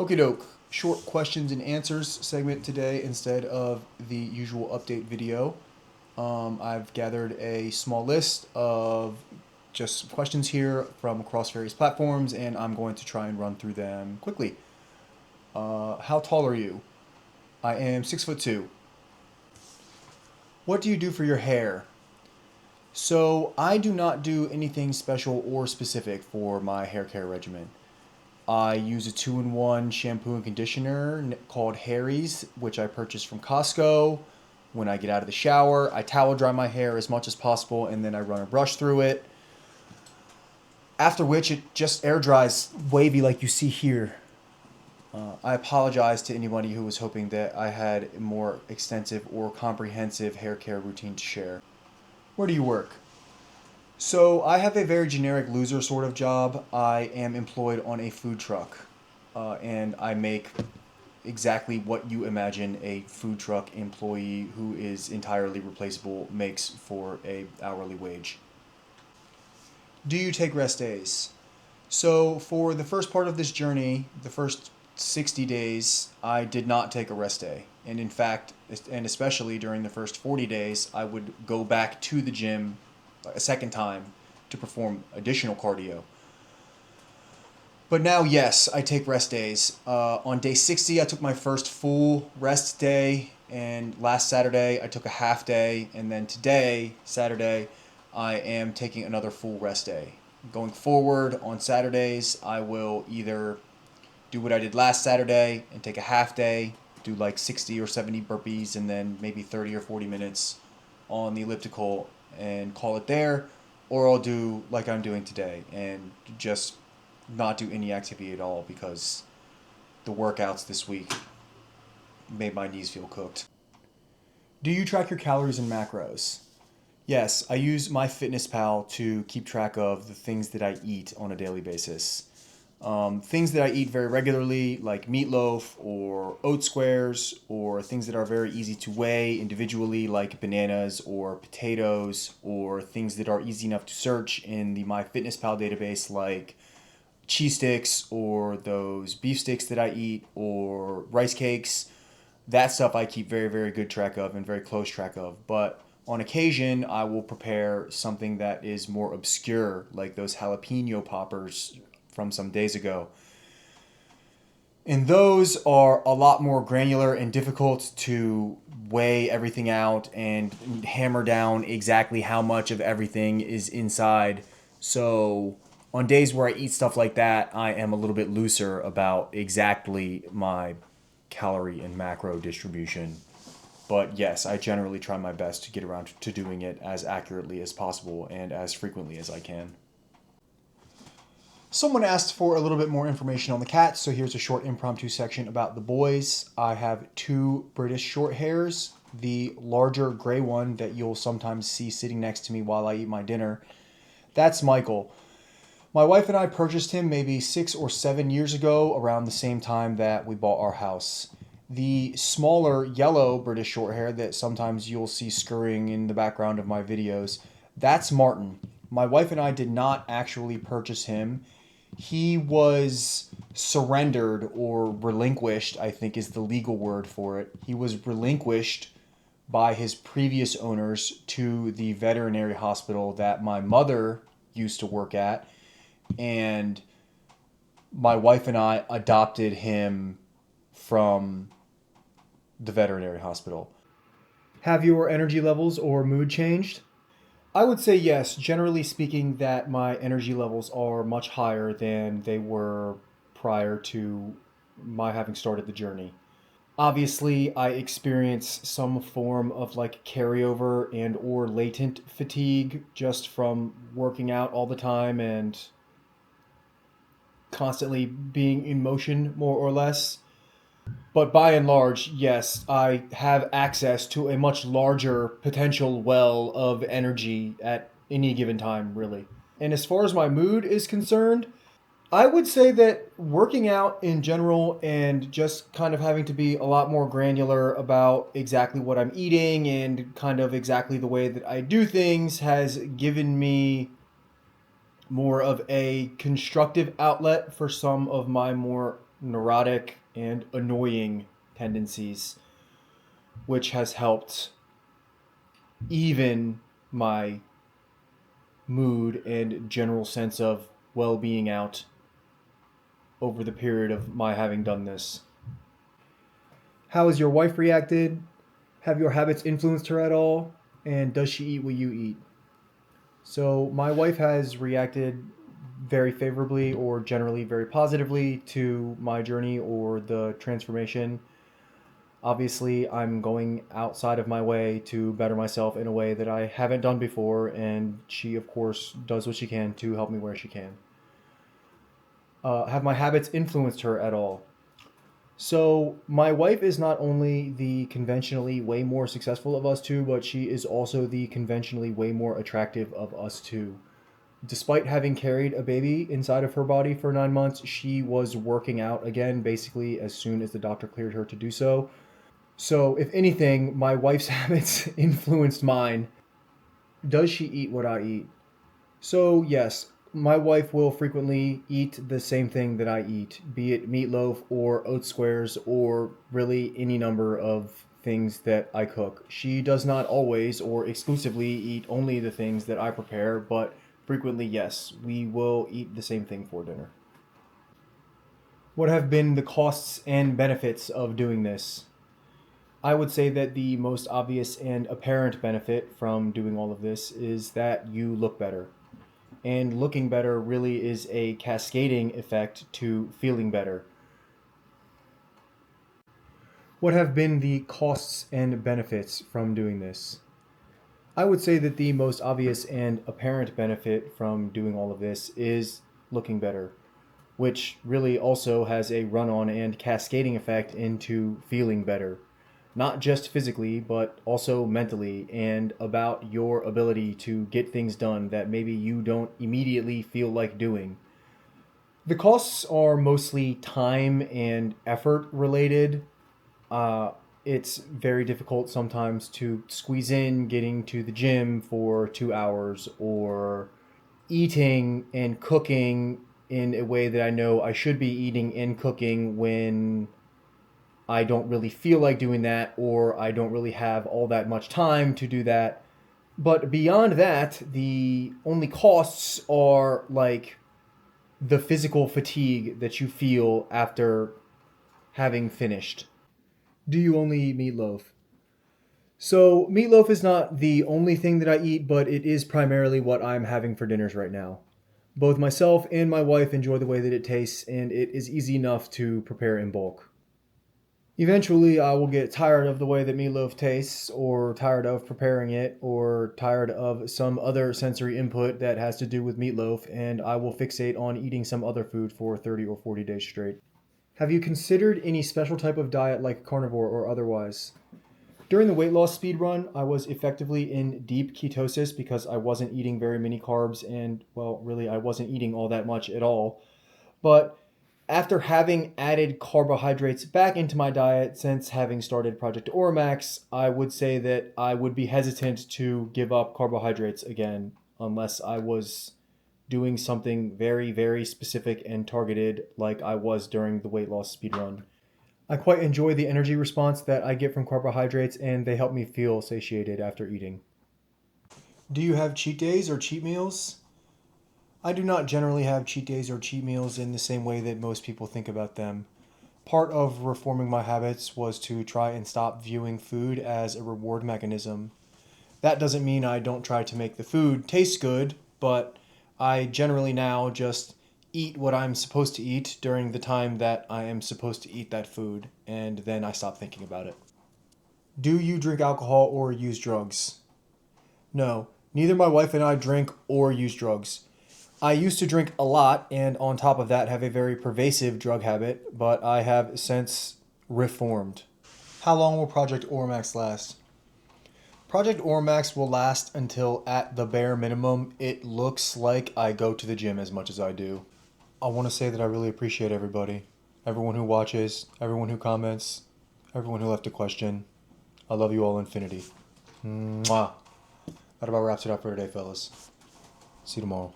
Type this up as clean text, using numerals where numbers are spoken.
Okie doke. Short questions and answers segment today instead of the usual update video. I've gathered a small list of just questions here from across various platforms, and I'm going to try and run through them quickly. How tall are you? I am 6'2". What do you do for your hair? So I do not do anything special or specific for my hair care regimen. I use a two-in-one shampoo and conditioner called Harry's, which I purchased from Costco. When I get out of the shower, I towel dry my hair as much as possible, and then I run a brush through it. After which it just air dries wavy like you see here. I apologize to anybody who was hoping that I had a more extensive or comprehensive hair care routine to share. Where do you work? So I have a very generic loser sort of job. I am employed on a food truck, and I make exactly what you imagine a food truck employee who is entirely replaceable makes for a hourly wage. Do you take rest days? So for the first part of this journey, the first 60 days, I did not take a rest day. And in fact, and especially during the first 40 days, I would go back to the gym a second time to perform additional cardio. But now, yes, I take rest days. On day 60, I took my first full rest day, and last Saturday, I took a half day, and then today, Saturday, I am taking another full rest day. Going forward, on Saturdays, I will either do what I did last Saturday and take a half day, do like 60 or 70 burpees, and then maybe 30 or 40 minutes on the elliptical and call it there, or I'll do like I'm doing today and just not do any activity at all because the workouts this week made my knees feel cooked. Do you track your calories and macros? Yes, I use MyFitnessPal to keep track of the things that I eat on a daily basis. Things that I eat very regularly, like meatloaf or oat squares, or things that are very easy to weigh individually, like bananas or potatoes, or things that are easy enough to search in the MyFitnessPal database, like cheese sticks or those beef sticks that I eat, or rice cakes. That stuff I keep very, very good track of and very close track of. But on occasion, I will prepare something that is more obscure, like those jalapeno poppers from some days ago. And those are a lot more granular and difficult to weigh everything out and hammer down exactly how much of everything is inside. So on days where I eat stuff like that, I am a little bit looser about exactly my calorie and macro distribution. But yes, I generally try my best to get around to doing it as accurately as possible and as frequently as I can. Someone asked for a little bit more information on the cats, so here's a short impromptu section about the boys. I have two British short hairs. The larger gray one that you'll sometimes see sitting next to me while I eat my dinner, that's Michael. My wife and I purchased him maybe 6 or 7 years ago, around the same time that we bought our house. The smaller yellow British Shorthair that sometimes you'll see scurrying in the background of my videos, that's Martin. My wife and I did not actually purchase him. He was surrendered or relinquished, I think is the legal word for it. He was relinquished by his previous owners to the veterinary hospital that my mother used to work at. And my wife and I adopted him from the veterinary hospital. Have your energy levels or mood changed? I would say yes, generally speaking, that my energy levels are much higher than they were prior to my having started the journey. Obviously, I experience some form of like carryover and or latent fatigue just from working out all the time and constantly being in motion more or less. But by and large, yes, I have access to a much larger potential well of energy at any given time, really. And as far as my mood is concerned, I would say that working out in general and just kind of having to be a lot more granular about exactly what I'm eating and kind of exactly the way that I do things has given me more of a constructive outlet for some of my more neurotic and annoying tendencies, which has helped even my mood and general sense of well-being out over the period of my having done this. How has your wife reacted? Have your habits influenced her at all? And does she eat what you eat? So, my wife has reacted very favorably or generally very positively to my journey or the transformation. Obviously, I'm going outside of my way to better myself in a way that I haven't done before, and she, of course, does what she can to help me where she can. Have my habits influenced her at all? So, my wife is not only the conventionally way more successful of us two, but she is also the conventionally way more attractive of us two. Despite having carried a baby inside of her body for 9 months, she was working out again basically as soon as the doctor cleared her to do so. So, if anything, my wife's habits influenced mine. Does she eat what I eat? So, yes, my wife will frequently eat the same thing that I eat, be it meatloaf or oat squares or really any number of things that I cook. She does not always or exclusively eat only the things that I prepare, but frequently, yes, we will eat the same thing for dinner. What have been the costs and benefits of doing this? I would say that the most obvious and apparent benefit from doing all of this is that you look better. And looking better really is a cascading effect to feeling better. What have been the costs and benefits from doing this? I would say that the most obvious and apparent benefit from doing all of this is looking better, which really also has a run on and cascading effect into feeling better. Not just physically, but also mentally, and about your ability to get things done that maybe you don't immediately feel like doing. The costs are mostly time and effort related. Uh, it's very difficult sometimes to squeeze in getting to the gym for 2 hours or eating and cooking in a way that I know I should be eating and cooking when I don't really feel like doing that or I don't really have all that much time to do that. But beyond that, the only costs are like the physical fatigue that you feel after having finished. Do you only eat meatloaf? So, meatloaf is not the only thing that I eat, but it is primarily what I'm having for dinners right now. Both myself and my wife enjoy the way that it tastes, and it is easy enough to prepare in bulk. Eventually, I will get tired of the way that meatloaf tastes, or tired of preparing it, or tired of some other sensory input that has to do with meatloaf, and I will fixate on eating some other food for 30 or 40 days straight. Have you considered any special type of diet like carnivore or otherwise? During the weight loss speed run, I was effectively in deep ketosis because I wasn't eating very many carbs and, well, really, I wasn't eating all that much at all. But after having added carbohydrates back into my diet since having started Project Oramax, I would say that I would be hesitant to give up carbohydrates again unless I was doing something very, very specific and targeted like I was during the weight loss speed run. I quite enjoy the energy response that I get from carbohydrates, and they help me feel satiated after eating. Do you have cheat days or cheat meals? I do not generally have cheat days or cheat meals in the same way that most people think about them. Part of reforming my habits was to try and stop viewing food as a reward mechanism. That doesn't mean I don't try to make the food taste good, but I generally now just eat what I'm supposed to eat during the time that I am supposed to eat that food, and then I stop thinking about it. Do you drink alcohol or use drugs? No, neither my wife and I drink or use drugs. I used to drink a lot and on top of that have a very pervasive drug habit, but I have since reformed. How long will Project Ormax last? Project Ormax will last until, at the bare minimum, it looks like I go to the gym as much as I do. I want to say that I really appreciate everybody. Everyone who watches, everyone who comments, everyone who left a question. I love you all infinity. Mwah. That about wraps it up for today, fellas. See you tomorrow.